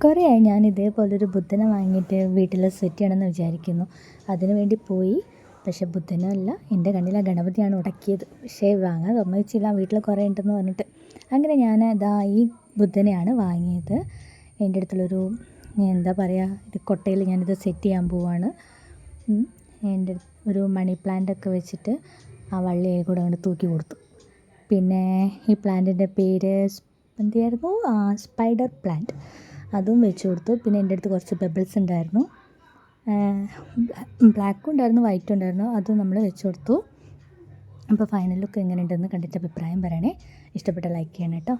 കുറേയായി ഞാൻ ഇതേപോലൊരു ബുദ്ധനെ വാങ്ങിയിട്ട് വീട്ടിൽ സെറ്റ് ചെയ്യണമെന്ന് വിചാരിക്കുന്നു. അതിനു വേണ്ടി പോയി. പക്ഷേ ബുദ്ധനല്ല, എൻ്റെ കണ്ണിലെ ഗണപതിയാണ് ഉടക്കിയത്. പക്ഷേ വാങ്ങാൻ സമ്മതിച്ചില്ല, വീട്ടിൽ കുറേ ഉണ്ടെന്ന് പറഞ്ഞിട്ട്. അങ്ങനെ ഞാൻ ഈ ബുദ്ധനെയാണ് വാങ്ങിയത്. എൻ്റെ അടുത്തുള്ളൊരു എന്താ പറയുക, ഇത് കൊട്ടയിൽ ഞാനിത് സെറ്റ് ചെയ്യാൻ പോവാണ്. എൻ്റെ ഒരു മണി പ്ലാന്റൊക്കെ വെച്ചിട്ട് ആ വള്ളിയിൽ കൂടെ അങ്ങോട്ട് തൂക്കി കൊടുത്തു. പിന്നെ ഈ പ്ലാന്റിൻ്റെ പേര് എന്തായിരുന്നു, സ്പൈഡർ പ്ലാന്റ്, അതും വെച്ച് കൊടുത്തു. പിന്നെ എൻ്റെ അടുത്ത് കുറച്ച് പെബിൾസ് ഉണ്ടായിരുന്നു, ബ്ലാക്കും ഉണ്ടായിരുന്നു വൈറ്റും ഉണ്ടായിരുന്നു, അതും നമ്മൾ വെച്ച് കൊടുത്തു. അപ്പോൾ ഫൈനൽ ലുക്ക് എങ്ങനെ ഉണ്ടെന്ന് കണ്ടിട്ട് അഭിപ്രായം പറയണേ. ഇഷ്ടപ്പെട്ട ലൈക്ക് ചെയ്യണം കേട്ടോ.